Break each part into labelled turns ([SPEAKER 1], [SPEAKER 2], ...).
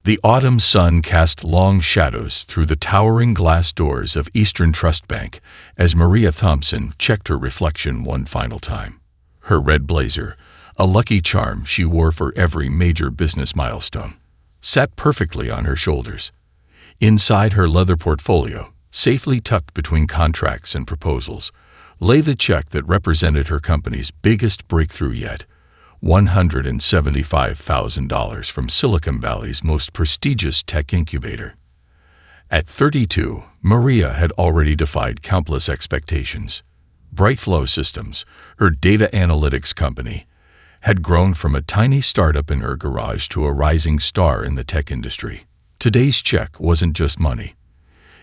[SPEAKER 1] The autumn sun cast long shadows through the towering glass doors of Eastern Trust Bank as Maria Thompson checked her reflection one final time. Her red blazer, a lucky charm she wore for every major business milestone, sat perfectly on her shoulders. Inside her leather portfolio, safely tucked between contracts and proposals, lay the check that represented her company's biggest breakthrough yet, $175,000 from Silicon Valley's most prestigious tech incubator. At 32, Maria had already defied countless expectations. Brightflow Systems, her data analytics company, had grown from a tiny startup in her garage to a rising star in the tech industry. Today's check wasn't just money.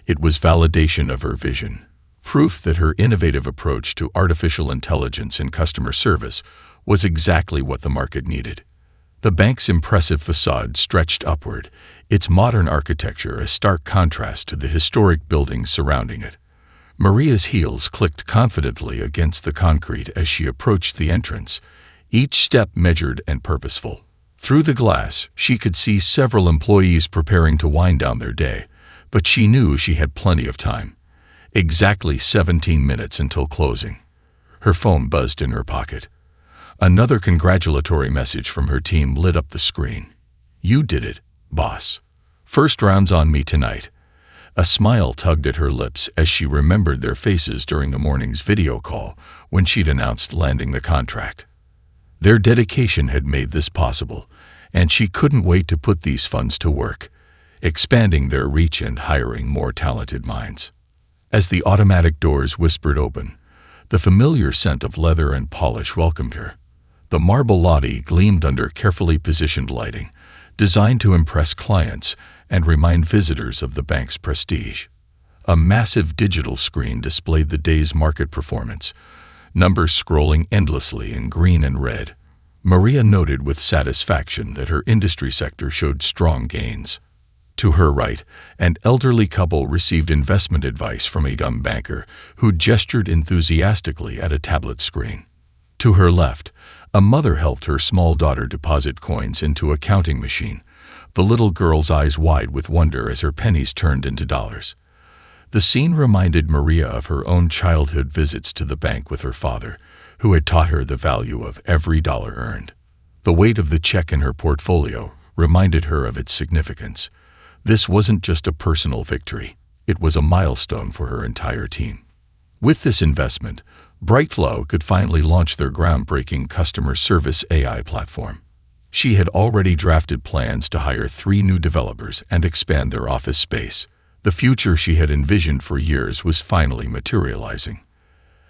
[SPEAKER 1] It was validation of her vision, proof that her innovative approach to artificial intelligence and customer service was exactly what the market needed. The bank's impressive facade stretched upward, its modern architecture a stark contrast to the historic buildings surrounding it. Maria's heels clicked confidently against the concrete as she approached the entrance, each step measured and purposeful. Through the glass, she could see several employees preparing to wind down their day, but she knew she had plenty of time. Exactly 17 minutes until closing. Her phone buzzed in her pocket. Another congratulatory message from her team lit up the screen. "You did it, boss. First round's on me tonight." A smile tugged at her lips as she remembered their faces during the morning's video call when she'd announced landing the contract. Their dedication had made this possible, and she couldn't wait to put these funds to work, expanding their reach and hiring more talented minds. As the automatic doors whispered open, the familiar scent of leather and polish welcomed her. The marble lobby gleamed under carefully positioned lighting, designed to impress clients and remind visitors of the bank's prestige. A massive digital screen displayed the day's market performance, numbers scrolling endlessly in green and red. Maria noted with satisfaction that her industry sector showed strong gains. To her right, an elderly couple received investment advice from a young banker who gestured enthusiastically at a tablet screen. To her left, a mother helped her small daughter deposit coins into a counting machine, the little girl's eyes wide with wonder as her pennies turned into dollars. The scene reminded Maria of her own childhood visits to the bank with her father, who had taught her the value of every dollar earned. The weight of the check in her portfolio reminded her of its significance. This wasn't just a personal victory, it was a milestone for her entire team. With this investment, Brightflow could finally launch their groundbreaking customer service AI platform. She had already drafted plans to hire 3 new developers and expand their office space. The future she had envisioned for years was finally materializing.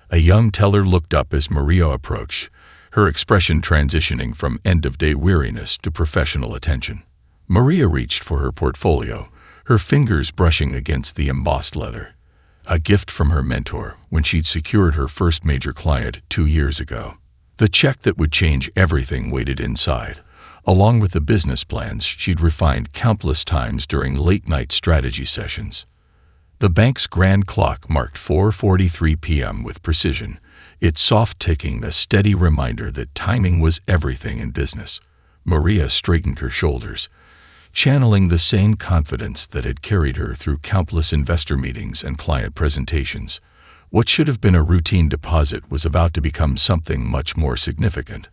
[SPEAKER 1] A young teller looked up as Maria approached, her expression transitioning from end-of-day weariness to professional attention. Maria reached for her portfolio, her fingers brushing against the embossed leather. A gift from her mentor when she'd secured her first major client 2 years ago. The check that would change everything waited inside, along with the business plans she'd refined countless times during late-night strategy sessions. The bank's grand clock marked 4:43 p.m. with precision, its soft ticking a steady reminder that timing was everything in business. Maria straightened her shoulders, channeling the same confidence that had carried her through countless investor meetings and client presentations. What should have been a routine deposit was about to become something much more significant,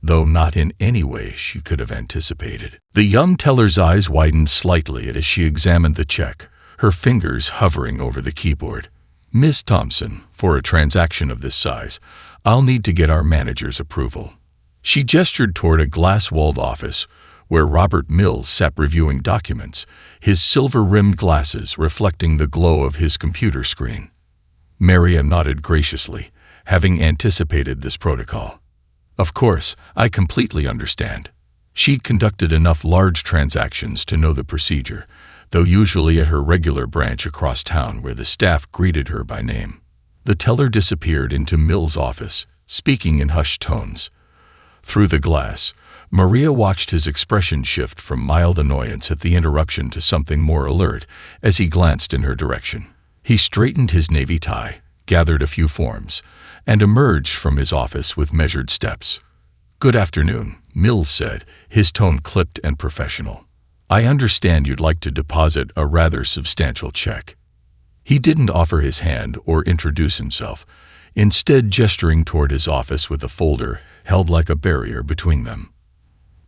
[SPEAKER 1] though not in any way she could have anticipated. The young teller's eyes widened slightly as she examined the check, her fingers hovering over the keyboard. "Miss Thompson, for a transaction of this size, I'll need to get our manager's approval." She gestured toward a glass-walled office where Robert Mills sat reviewing documents, his silver-rimmed glasses reflecting the glow of his computer screen. Maria nodded graciously, having anticipated this protocol. "Of course, I completely understand." She'd conducted enough large transactions to know the procedure, though usually at her regular branch across town where the staff greeted her by name. The teller disappeared into Mills' office, speaking in hushed tones. Through the glass, Maria watched his expression shift from mild annoyance at the interruption to something more alert as he glanced in her direction. He straightened his navy tie, gathered a few forms, and emerged from his office with measured steps. "Good afternoon," Mills said, his tone clipped and professional. I understand you'd like to deposit a rather substantial check. He didn't offer his hand or introduce himself, instead gesturing toward his office with a folder held like a barrier between them.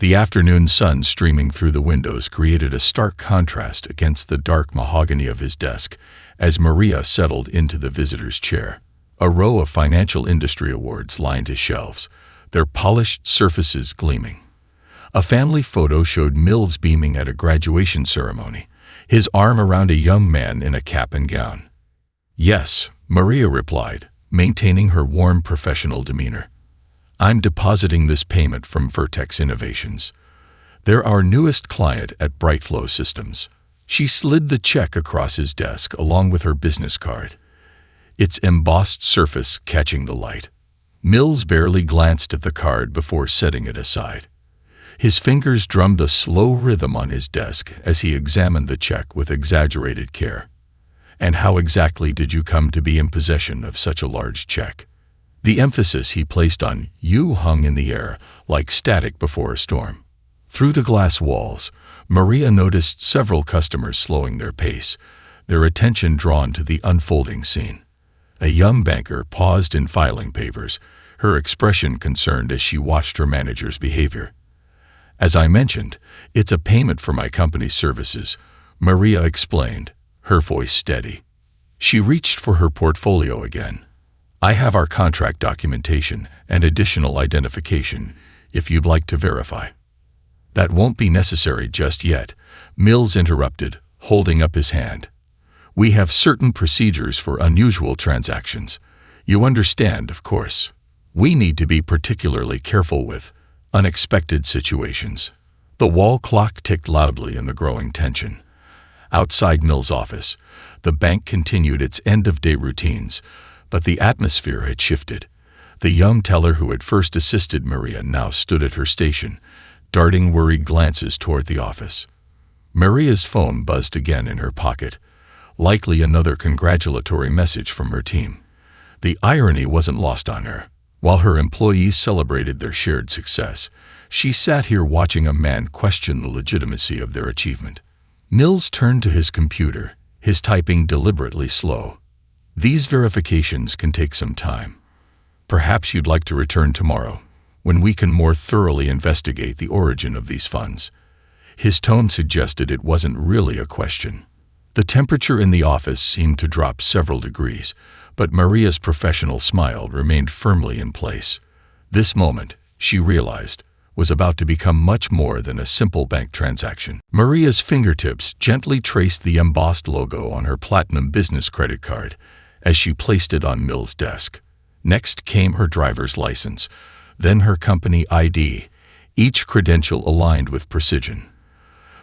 [SPEAKER 1] The afternoon sun streaming through the windows created a stark contrast against the dark mahogany of his desk as Maria settled into the visitor's chair. A row of financial industry awards lined his shelves, their polished surfaces gleaming. A family photo showed Mills beaming at a graduation ceremony, his arm around a young man in a cap and gown. "Yes," Maria replied, maintaining her warm professional demeanor. "I'm depositing this payment from Vertex Innovations. They're our newest client at Brightflow Systems." She slid the check across his desk along with her business card, its embossed surface catching the light. Mills barely glanced at the card before setting it aside. His fingers drummed a slow rhythm on his desk as he examined the check with exaggerated care. "And how exactly did you come to be in possession of such a large check?" The emphasis he placed on "you" hung in the air like static before a storm. Through the glass walls, Maria noticed several customers slowing their pace, their attention drawn to the unfolding scene. A young banker paused in filing papers, her expression concerned as she watched her manager's behavior. "As I mentioned, it's a payment for my company's services," Maria explained, her voice steady. She reached for her portfolio again. "I have our contract documentation and additional identification, if you'd like to verify." "That won't be necessary just yet," Mills interrupted, holding up his hand. "We have certain procedures for unusual transactions. You understand, of course. We need to be particularly careful with unexpected situations." The wall clock ticked loudly in the growing tension. Outside Mills' office, the bank continued its end-of-day routines, but the atmosphere had shifted. The young teller who had first assisted Maria now stood at her station, darting worried glances toward the office. Maria's phone buzzed again in her pocket, likely another congratulatory message from her team. The irony wasn't lost on her. While her employees celebrated their shared success, she sat here watching a man question the legitimacy of their achievement. Mills turned to his computer, his typing deliberately slow. "These verifications can take some time. Perhaps you'd like to return tomorrow, when we can more thoroughly investigate the origin of these funds." His tone suggested it wasn't really a question. The temperature in the office seemed to drop several degrees, but Maria's professional smile remained firmly in place. This moment, she realized, was about to become much more than a simple bank transaction. Maria's fingertips gently traced the embossed logo on her Platinum business credit card as she placed it on Mills' desk. Next came her driver's license, then her company ID, each credential aligned with precision.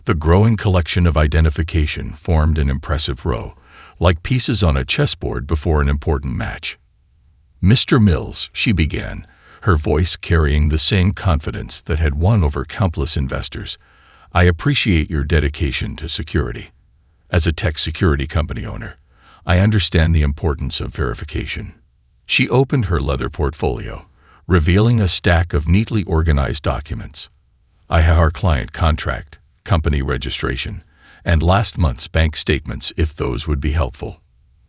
[SPEAKER 1] The growing collection of identification formed an impressive row, like pieces on a chessboard before an important match. "Mr. Mills," she began, her voice carrying the same confidence that had won over countless investors, "I appreciate your dedication to security. As a tech security company owner, I understand the importance of verification." She opened her leather portfolio, revealing a stack of neatly organized documents. "I have our client contract, company registration, and last month's bank statements if those would be helpful."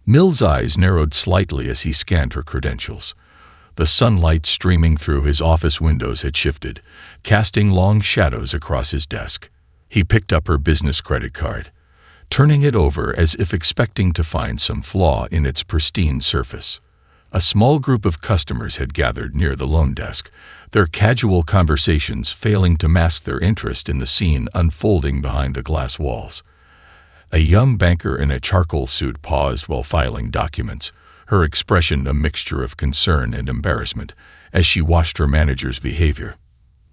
[SPEAKER 1] Mill's eyes narrowed slightly as he scanned her credentials. The sunlight streaming through his office windows had shifted, casting long shadows across his desk. He picked up her business credit card, turning it over as if expecting to find some flaw in its pristine surface. A small group of customers had gathered near the loan desk, their casual conversations failing to mask their interest in the scene unfolding behind the glass walls. A young banker in a charcoal suit paused while filing documents, her expression a mixture of concern and embarrassment as she watched her manager's behavior.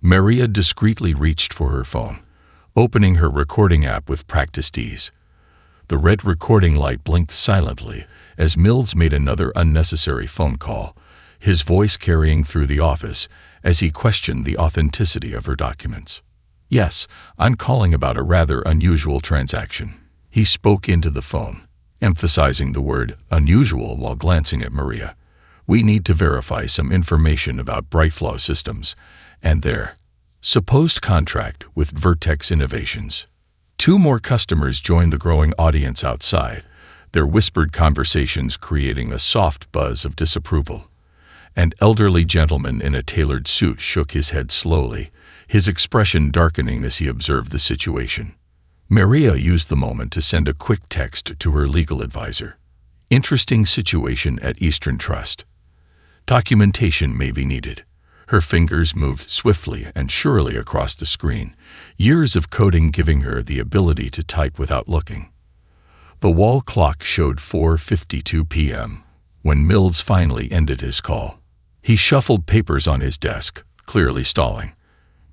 [SPEAKER 1] Maria discreetly reached for her phone, opening her recording app with practiced ease. The red recording light blinked silently as Mills made another unnecessary phone call, his voice carrying through the office as he questioned the authenticity of her documents. "Yes, I'm calling about a rather unusual transaction." He spoke into the phone, emphasizing the word unusual while glancing at Maria. "We need to verify some information about Brightflow Systems and their supposed contract with Vertex Innovations." Two more customers joined the growing audience outside, their whispered conversations creating a soft buzz of disapproval. An elderly gentleman in a tailored suit shook his head slowly, his expression darkening as he observed the situation. Maria used the moment to send a quick text to her legal advisor. Interesting situation at Eastern Trust. Documentation may be needed. Her fingers moved swiftly and surely across the screen, years of coding giving her the ability to type without looking. The wall clock showed 4:52 p.m. when Mills finally ended his call. He shuffled papers on his desk, clearly stalling.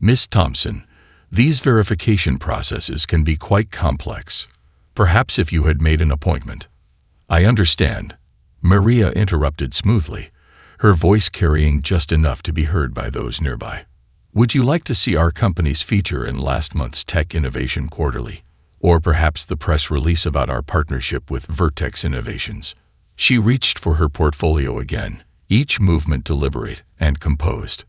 [SPEAKER 1] "Miss Thompson, these verification processes can be quite complex. Perhaps if you had made an appointment." "I understand," Maria interrupted smoothly, her voice carrying just enough to be heard by those nearby. "Would you like to see our company's feature in last month's Tech Innovation Quarterly? Or perhaps the press release about our partnership with Vertex Innovations?" She reached for her portfolio again, each movement deliberate and composed.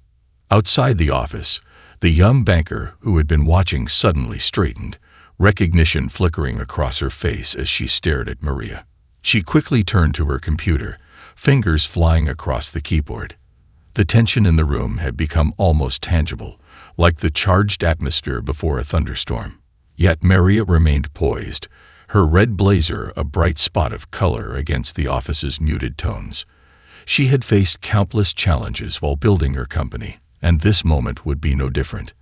[SPEAKER 1] Outside the office, the young banker who had been watching suddenly straightened, recognition flickering across her face as she stared at Maria. She quickly turned to her computer, fingers flying across the keyboard. The tension in the room had become almost tangible, like the charged atmosphere before a thunderstorm. Yet Maria remained poised, her red blazer a bright spot of color against the office's muted tones. She had faced countless challenges while building her company, and this moment would be no different.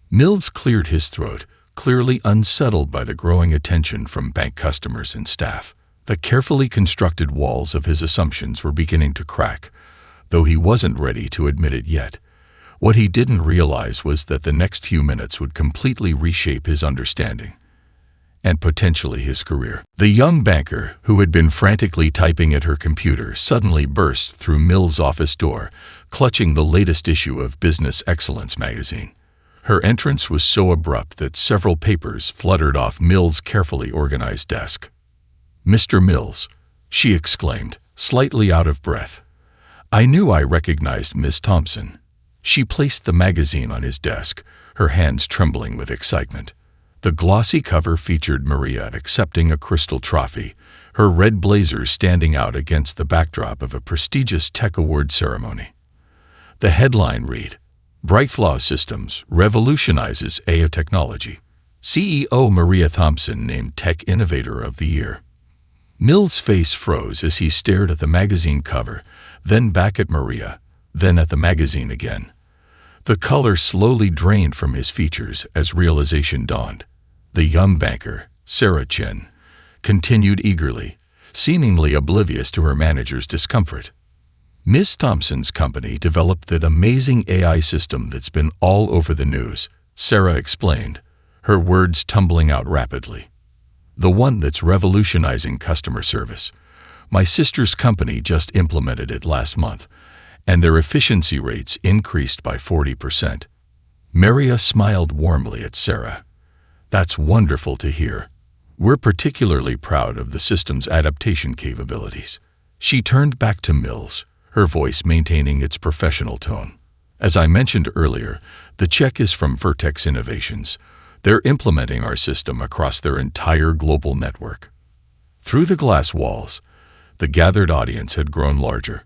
[SPEAKER 1] Mills cleared his throat, clearly unsettled by the growing attention from bank customers and staff. The carefully constructed walls of his assumptions were beginning to crack, though he wasn't ready to admit it yet. What he didn't realize was that the next few minutes would completely reshape his understanding, and potentially his career. The young banker, who had been frantically typing at her computer, suddenly burst through Mills' office door, clutching the latest issue of Business Excellence magazine. Her entrance was so abrupt that several papers fluttered off Mills' carefully organized desk. "Mr. Mills," she exclaimed, slightly out of breath. "I knew I recognized Miss Thompson." She placed the magazine on his desk, her hands trembling with excitement. The glossy cover featured Maria accepting a crystal trophy, her red blazer standing out against the backdrop of a prestigious tech award ceremony. The headline read, "Brightflow Systems Revolutionizes AI Technology. CEO Maria Thompson named Tech Innovator of the Year." Mills' face froze as he stared at the magazine cover, then back at Maria, then at the magazine again. The color slowly drained from his features as realization dawned. The young banker, Sarah Chen, continued eagerly, seemingly oblivious to her manager's discomfort. "Miss Thompson's company developed that amazing AI system that's been all over the news," Sarah explained, her words tumbling out rapidly. "The one that's revolutionizing customer service. My sister's company just implemented it last month, and their efficiency rates increased by 40%. Maria smiled warmly at Sarah. "That's wonderful to hear. We're particularly proud of the system's adaptation capabilities." She turned back to Mills, her voice maintaining its professional tone. "As I mentioned earlier, the check is from Vertex Innovations. They're implementing our system across their entire global network." Through the glass walls, the gathered audience had grown larger.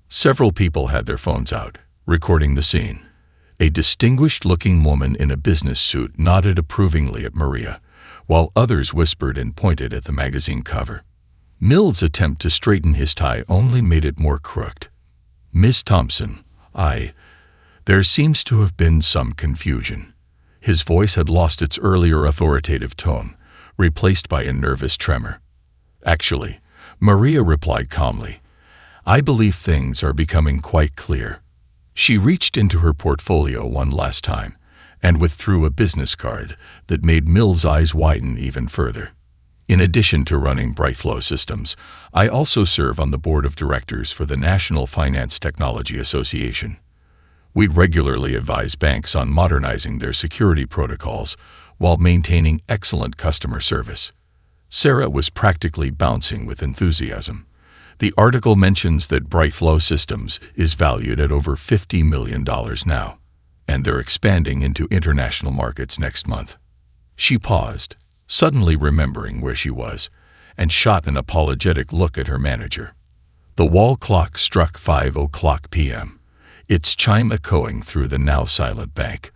[SPEAKER 1] Several people had their phones out, recording the scene. A distinguished-looking woman in a business suit nodded approvingly at Maria, while others whispered and pointed at the magazine cover. Mills' attempt to straighten his tie only made it more crooked. "Miss Thompson, there seems to have been some confusion." His voice had lost its earlier authoritative tone, replaced by a nervous tremor. "Actually," Maria replied calmly, "I believe things are becoming quite clear." She reached into her portfolio one last time and withdrew a business card that made Mills' eyes widen even further. "In addition to running Brightflow Systems, I also serve on the board of directors for the National Finance Technology Association. We regularly advise banks on modernizing their security protocols while maintaining excellent customer service." Sarah was practically bouncing with enthusiasm. The article mentions that Brightflow Systems is valued at over $50 million now, and they're expanding into international markets next month. She paused, suddenly remembering where she was, and shot an apologetic look at her manager. The wall clock struck 5:00 p.m., its chime echoing through the now silent bank.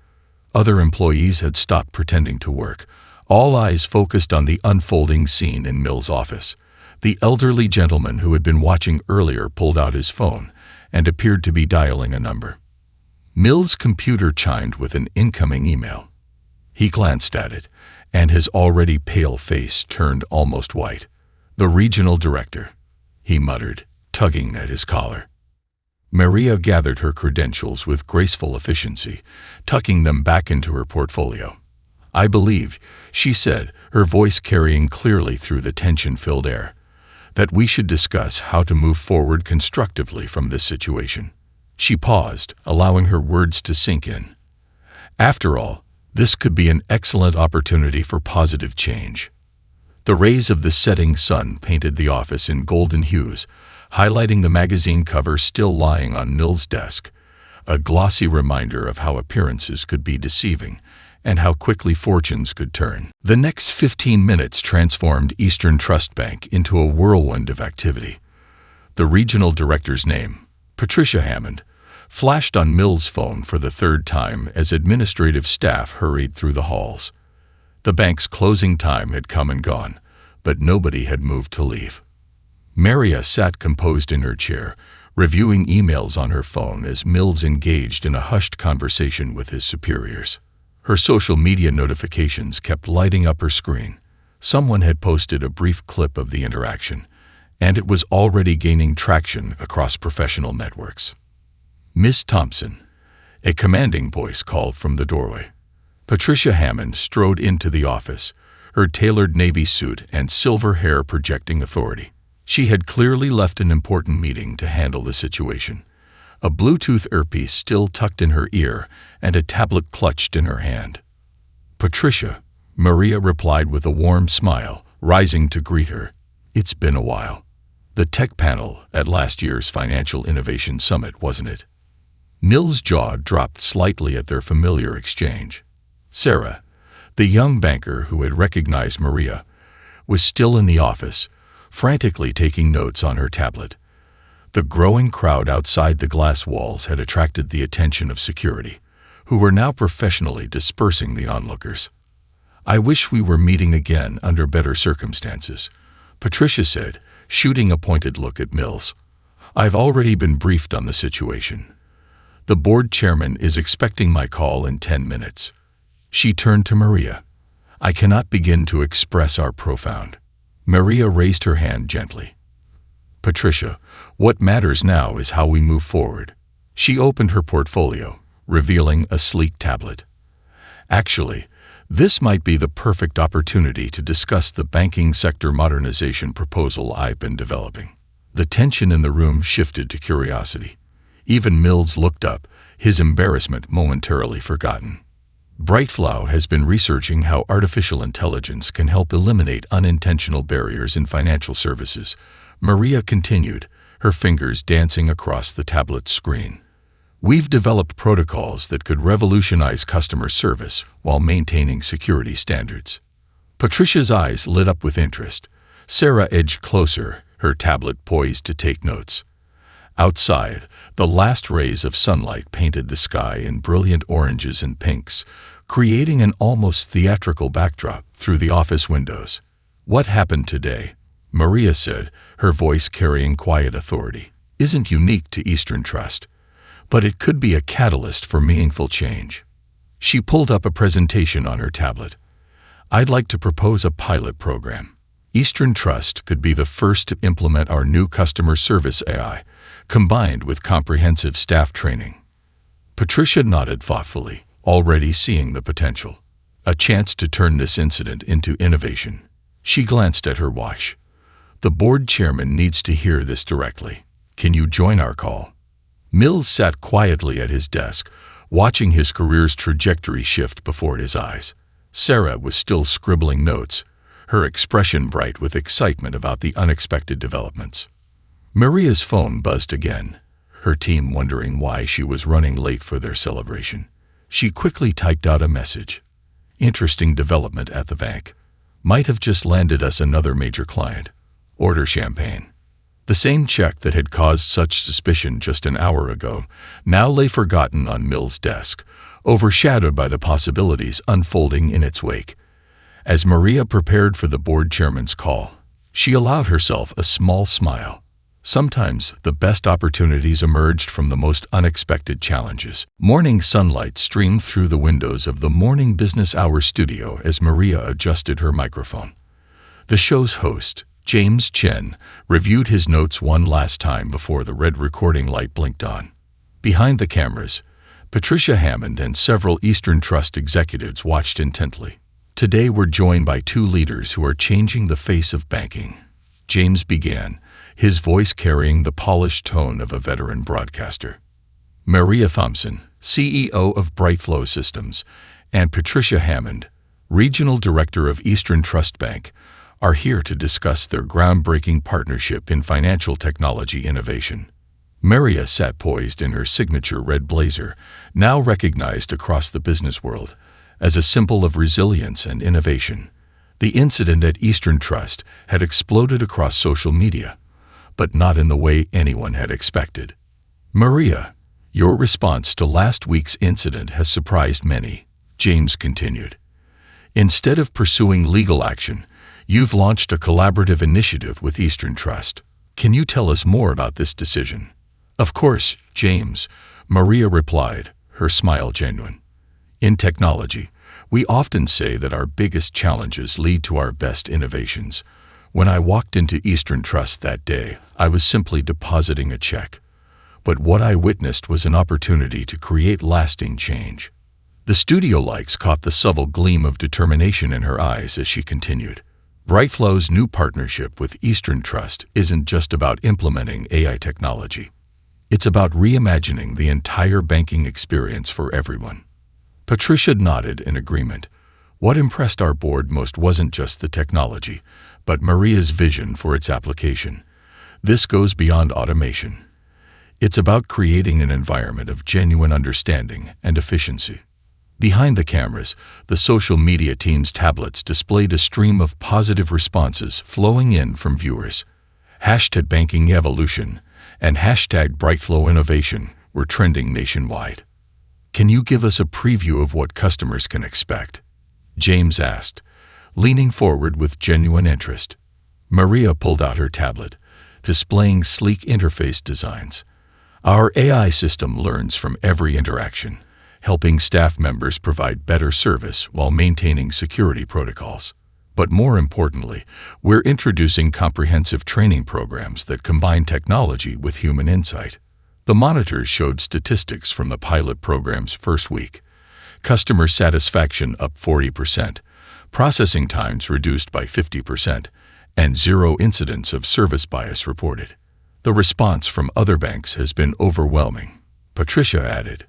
[SPEAKER 1] Other employees had stopped pretending to work, all eyes focused on the unfolding scene in Mill's office. The elderly gentleman who had been watching earlier pulled out his phone and appeared to be dialing a number. Mill's computer chimed with an incoming email. He glanced at it, and his already pale face turned almost white. "The regional director," he muttered, tugging at his collar. Maria gathered her credentials with graceful efficiency, tucking them back into her portfolio. "I believe," she said, her voice carrying clearly through the tension-filled air, "that we should discuss how to move forward constructively from this situation." She paused, allowing her words to sink in. After all, this could be an excellent opportunity for positive change. The rays of the setting sun painted the office in golden hues, highlighting the magazine cover still lying on Mill's desk, a glossy reminder of how appearances could be deceiving and how quickly fortunes could turn. The next 15 minutes transformed Eastern Trust Bank into a whirlwind of activity. The regional director's name, Patricia Hammond, flashed on Mill's phone for the third time as administrative staff hurried through the halls. The bank's closing time had come and gone, but nobody had moved to leave. Maria sat composed in her chair, reviewing emails on her phone as Mills engaged in a hushed conversation with his superiors. Her social media notifications kept lighting up her screen. Someone had posted a brief clip of the interaction, and it was already gaining traction across professional networks. "Miss Thompson," a commanding voice called from the doorway. Patricia Hammond strode into the office, her tailored navy suit and silver hair projecting authority. She had clearly left an important meeting to handle the situation, a Bluetooth earpiece still tucked in her ear and a tablet clutched in her hand. "Patricia," Maria replied with a warm smile, rising to greet her. "It's been a while. The tech panel at last year's Financial Innovation Summit, wasn't it?" Mill's jaw dropped slightly at their familiar exchange. Sarah, the young banker who had recognized Maria, was still in the office, frantically taking notes on her tablet. The growing crowd outside the glass walls had attracted the attention of security, who were now professionally dispersing the onlookers. "I wish we were meeting again under better circumstances," Patricia said, shooting a pointed look at Mills. "I've already been briefed on the situation. The board chairman is expecting my call in 10 minutes. She turned to Maria. "I cannot begin to express our profound." Maria raised her hand gently. "Patricia, what matters now is how we move forward." She opened her portfolio, revealing a sleek tablet. "Actually, this might be the perfect opportunity to discuss the banking sector modernization proposal I've been developing." The tension in the room shifted to curiosity. Even Mills looked up, his embarrassment momentarily forgotten. Brightflow has been researching how artificial intelligence can help eliminate unintentional barriers in financial services, Maria continued, her fingers dancing across the tablet's screen. "We've developed protocols that could revolutionize customer service while maintaining security standards." Patricia's eyes lit up with interest. Sarah edged closer, her tablet poised to take notes. Outside, the last rays of sunlight painted the sky in brilliant oranges and pinks, creating an almost theatrical backdrop through the office windows. "What happened today," Maria said, her voice carrying quiet authority, "isn't unique to Eastern Trust, but it could be a catalyst for meaningful change." She pulled up a presentation on her tablet. "I'd like to propose a pilot program. Eastern Trust could be the first to implement our new customer service AI, combined with comprehensive staff training." Patricia nodded thoughtfully, already seeing the potential. A chance to turn this incident into innovation. She glanced at her watch. "The board chairman needs to hear this directly. Can you join our call?" Mills sat quietly at his desk, watching his career's trajectory shift before his eyes. Sarah was still scribbling notes, her expression bright with excitement about the unexpected developments. Maria's phone buzzed again, her team wondering why she was running late for their celebration. She quickly typed out a message. "Interesting development at the bank. Might have just landed us another major client. Order champagne. The same check that had caused such suspicion just an hour ago now lay forgotten on Mill's desk, overshadowed by the possibilities unfolding in its wake. As Maria prepared for the board chairman's call, she allowed herself a small smile. Sometimes the best opportunities emerged from the most unexpected challenges. Morning sunlight streamed through the windows of the Morning Business Hour studio as Maria adjusted her microphone. The show's host, James Chen, reviewed his notes one last time before the red recording light blinked on. Behind the cameras, Patricia Hammond and several Eastern Trust executives watched intently. Today we're joined by two leaders who are changing the face of banking. James began, his voice carrying the polished tone of a veteran broadcaster. Maria Thompson, CEO of Brightflow Systems, and Patricia Hammond, Regional Director of Eastern Trust Bank, are here to discuss their groundbreaking partnership in financial technology innovation. Maria sat poised in her signature red blazer, now recognized across the business world as a symbol of resilience and innovation. The incident at Eastern Trust had exploded across social media, but not in the way anyone had expected. Maria, your response to last week's incident has surprised many, James continued. Instead of pursuing legal action, you've launched a collaborative initiative with Eastern Trust. Can you tell us more about this decision? Of course, James, Maria replied, her smile genuine. In technology, we often say that our biggest challenges lead to our best innovations. When I walked into Eastern Trust that day, I was simply depositing a check. But what I witnessed was an opportunity to create lasting change. The studio lights caught the subtle gleam of determination in her eyes as she continued. Brightflow's new partnership with Eastern Trust isn't just about implementing AI technology. It's about reimagining the entire banking experience for everyone. Patricia nodded in agreement. What impressed our board most wasn't just the technology, but Maria's vision for its application. This goes beyond automation. It's about creating an environment of genuine understanding and efficiency. Behind the cameras, the social media team's tablets displayed a stream of positive responses flowing in from viewers. #BankingEvolution and #BrightflowInnovation were trending nationwide. Can you give us a preview of what customers can expect? James asked, leaning forward with genuine interest. Maria pulled out her tablet, displaying sleek interface designs. Our AI system learns from every interaction, helping staff members provide better service while maintaining security protocols. But more importantly, we're introducing comprehensive training programs that combine technology with human insight. The monitors showed statistics from the pilot program's first week. Customer satisfaction up 40%, processing times reduced by 50%, and zero incidents of service bias reported. The response from other banks has been overwhelming. Patricia added,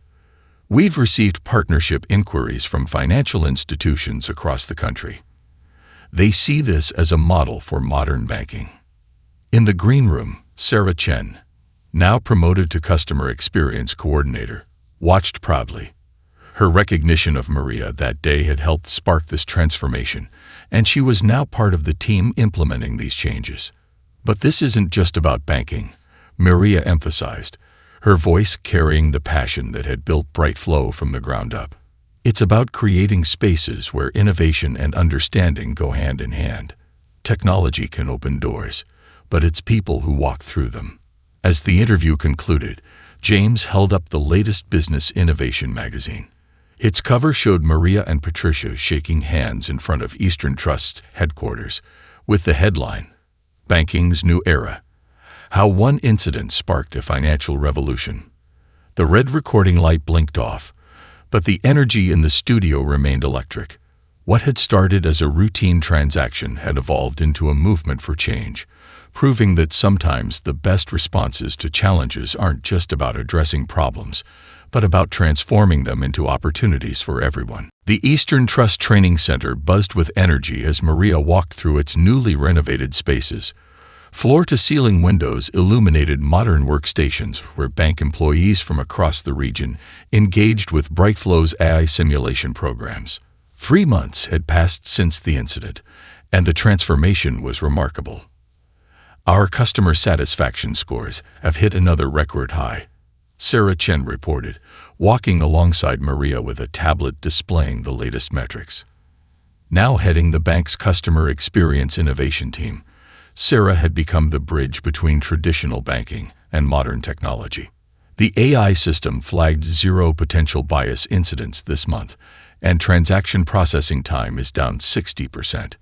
[SPEAKER 1] we've received partnership inquiries from financial institutions across the country. They see this as a model for modern banking. In the green room, Sarah Chen, now promoted to Customer Experience Coordinator, watched proudly. Her recognition of Maria that day had helped spark this transformation, and she was now part of the team implementing these changes. But this isn't just about banking, Maria emphasized, her voice carrying the passion that had built Brightflow from the ground up. It's about creating spaces where innovation and understanding go hand in hand. Technology can open doors, but it's people who walk through them. As the interview concluded, James held up the latest Business Innovation magazine. Its cover showed Maria and Patricia shaking hands in front of Eastern Trust's headquarters, with the headline, Banking's New Era: How One Incident Sparked a Financial Revolution. The red recording light blinked off, but the energy in the studio remained electric. What had started as a routine transaction had evolved into a movement for change, proving that sometimes the best responses to challenges aren't just about addressing problems, but about transforming them into opportunities for everyone. The Eastern Trust Training Center buzzed with energy as Maria walked through its newly renovated spaces. Floor-to-ceiling windows illuminated modern workstations where bank employees from across the region engaged with Brightflow's AI simulation programs. 3 months had passed since the incident, And the transformation was remarkable. Our customer satisfaction scores have hit another record high, Sarah Chen reported, walking alongside Maria with a tablet displaying the latest metrics. Now heading the bank's customer experience innovation team, Sarah had become the bridge between traditional banking and modern technology. The AI system flagged 0 potential bias incidents this month, and transaction processing time is down 60%.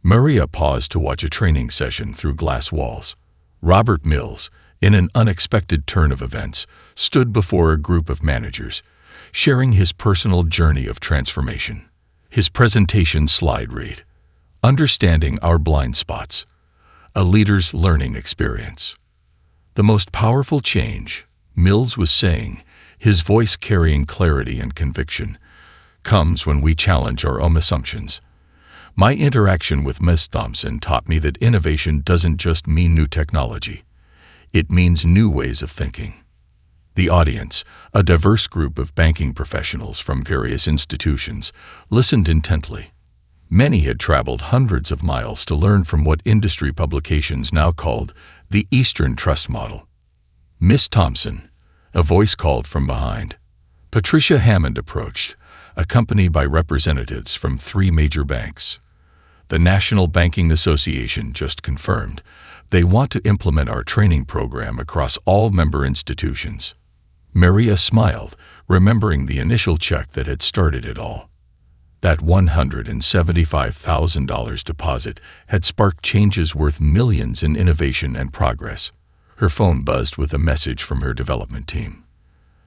[SPEAKER 1] Maria paused to watch a training session through glass walls. Robert Mills, in an unexpected turn of events, stood before a group of managers, sharing his personal journey of transformation. His presentation slide read, "Understanding Our Blind Spots, a Leader's Learning Experience." The most powerful change, Mills was saying, his voice carrying clarity and conviction, comes when we challenge our own assumptions. My interaction with Ms. Thompson taught me that innovation doesn't just mean new technology. It means new ways of thinking. The audience, a diverse group of banking professionals from various institutions, listened intently. Many had traveled hundreds of miles to learn from what industry publications now called the Eastern Trust Model. "Miss Thompson," a voice called from behind. Patricia Hammond approached, accompanied by representatives from 3 major banks. The National Banking Association just confirmed they want to implement our training program across all member institutions. Maria smiled, remembering the initial check that had started it all. That $175,000 deposit had sparked changes worth millions in innovation and progress. Her phone buzzed with a message from her development team.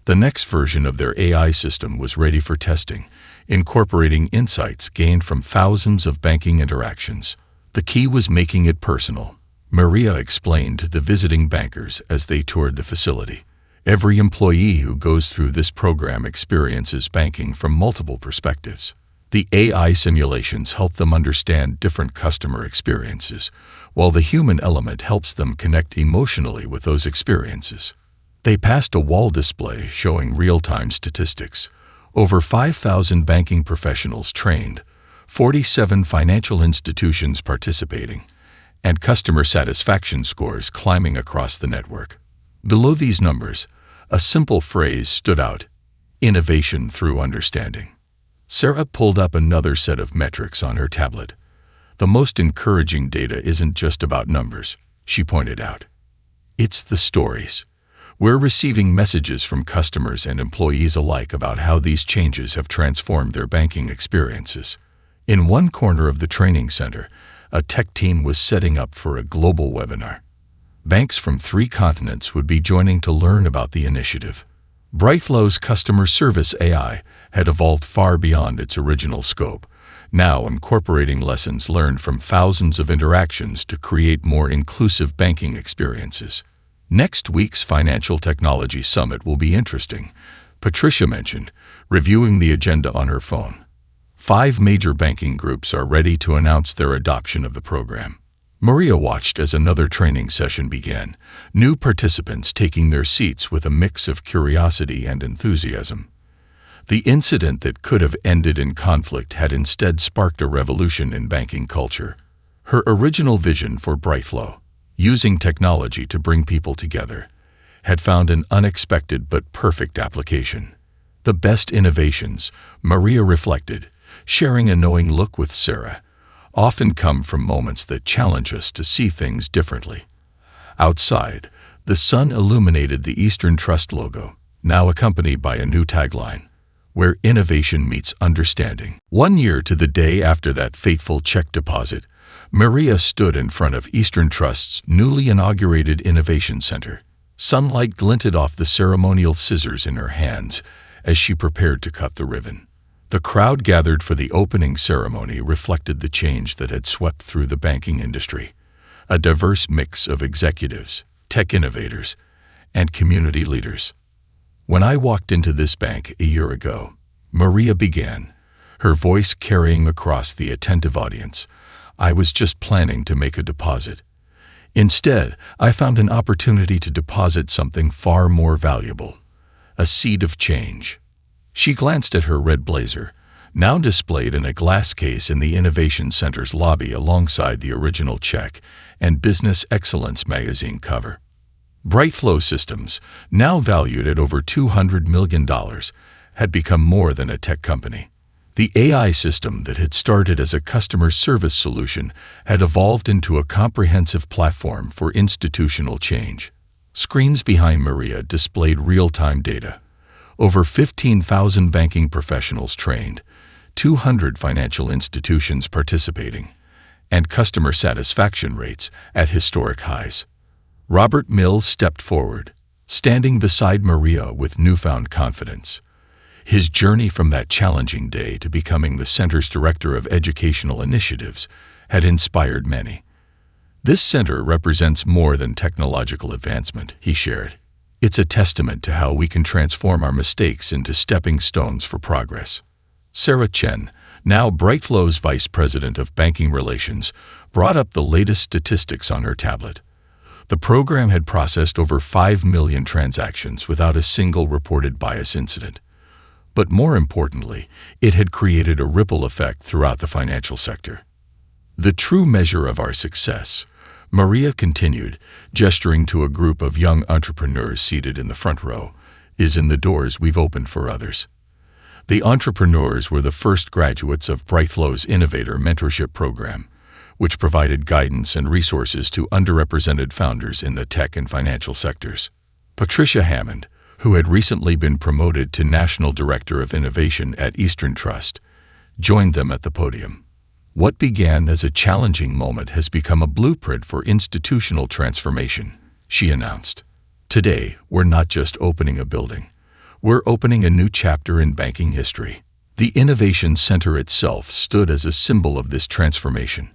[SPEAKER 1] The next version of their AI system was ready for testing, incorporating insights gained from thousands of banking interactions. The key was making it personal. Maria explained to the visiting bankers as they toured the facility. Every employee who goes through this program experiences banking from multiple perspectives. The AI simulations help them understand different customer experiences, while the human element helps them connect emotionally with those experiences. They passed a wall display showing real-time statistics. Over 5,000 banking professionals trained, 47 financial institutions participating, and customer satisfaction scores climbing across the network. Below these numbers, a simple phrase stood out: innovation through understanding. Sarah pulled up another set of metrics on her tablet. The most encouraging data isn't just about numbers, she pointed out. It's the stories. We're receiving messages from customers and employees alike about how these changes have transformed their banking experiences. In one corner of the training center, a tech team was setting up for a global webinar. Banks from 3 continents would be joining to learn about the initiative. Brightflow's customer service AI had evolved far beyond its original scope, now incorporating lessons learned from thousands of interactions to create more inclusive banking experiences. Next week's Financial Technology Summit will be interesting, Patricia mentioned, reviewing the agenda on her phone. 5 major banking groups are ready to announce their adoption of the program. Maria watched as another training session began, new participants taking their seats with a mix of curiosity and enthusiasm. The incident that could have ended in conflict had instead sparked a revolution in banking culture. Her original vision for Brightflow, using technology to bring people together, had found an unexpected but perfect application. The best innovations, Maria reflected, sharing a knowing look with Sarah, often come from moments that challenge us to see things differently. Outside, the sun illuminated the Eastern Trust logo, now accompanied by a new tagline, "Where innovation meets understanding." 1 year to the day after that fateful check deposit, Maria stood in front of Eastern Trust's newly inaugurated Innovation Center. Sunlight glinted off the ceremonial scissors in her hands as she prepared to cut the ribbon. The crowd gathered for the opening ceremony reflected the change that had swept through the banking industry, a diverse mix of executives, tech innovators, and community leaders. "When I walked into this bank a year ago," Maria began, her voice carrying across the attentive audience, "I was just planning to make a deposit. Instead, I found an opportunity to deposit something far more valuable, a seed of change." She glanced at her red blazer, now displayed in a glass case in the Innovation Center's lobby alongside the original check and Business Excellence magazine cover. Brightflow Systems, now valued at over $200 million, had become more than a tech company. The AI system that had started as a customer service solution had evolved into a comprehensive platform for institutional change. Screens behind Maria displayed real-time data. Over 15,000 banking professionals trained, 200 financial institutions participating, and customer satisfaction rates at historic highs. Robert Mills stepped forward, standing beside Maria with newfound confidence. His journey from that challenging day to becoming the center's director of educational initiatives had inspired many. "This center represents more than technological advancement," he shared. "It's a testament to how we can transform our mistakes into stepping stones for progress." Sarah Chen, now Brightflow's vice president of banking relations, brought up the latest statistics on her tablet. The program had processed over 5 million transactions without a single reported bias incident. But more importantly, it had created a ripple effect throughout the financial sector. "The true measure of our success," Maria continued, gesturing to a group of young entrepreneurs seated in the front row, "is in the doors we've opened for others." The entrepreneurs were the first graduates of Brightflow's Innovator Mentorship Program, which provided guidance and resources to underrepresented founders in the tech and financial sectors. Patricia Hammond, who had recently been promoted to National Director of Innovation at Eastern Trust, joined them at the podium. "What began as a challenging moment has become a blueprint for institutional transformation," she announced. "Today, we're not just opening a building. We're opening a new chapter in banking history." The Innovation Center itself stood as a symbol of this transformation.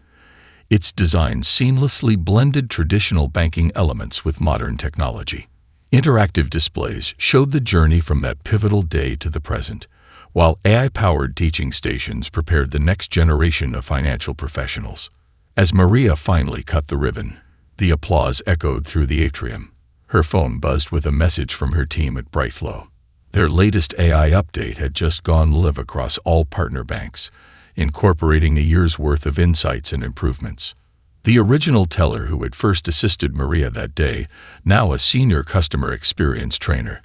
[SPEAKER 1] Its design seamlessly blended traditional banking elements with modern technology. Interactive displays showed the journey from that pivotal day to the present, while AI-powered teaching stations prepared the next generation of financial professionals. As Maria finally cut the ribbon, the applause echoed through the atrium. Her phone buzzed with a message from her team at Brightflow. Their latest AI update had just gone live across all partner banks, incorporating a year's worth of insights and improvements. The original teller who had first assisted Maria that day, now a senior customer experience trainer,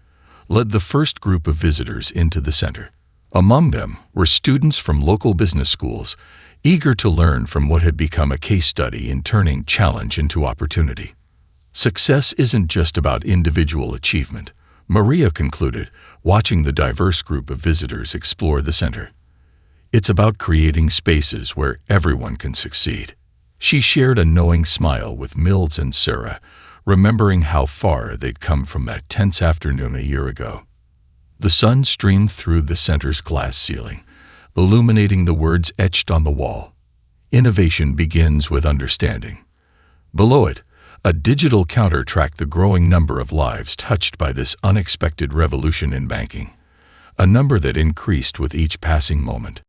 [SPEAKER 1] led the first group of visitors into the center. Among them were students from local business schools, eager to learn from what had become a case study in turning challenge into opportunity. "Success isn't just about individual achievement," Maria concluded, watching the diverse group of visitors explore the center. "It's about creating spaces where everyone can succeed." She shared a knowing smile with Mills and Sarah, remembering how far they'd come from that tense afternoon a year ago. The sun streamed through the center's glass ceiling, illuminating the words etched on the wall. "Innovation begins with understanding." Below it, a digital counter tracked the growing number of lives touched by this unexpected revolution in banking, a number that increased with each passing moment.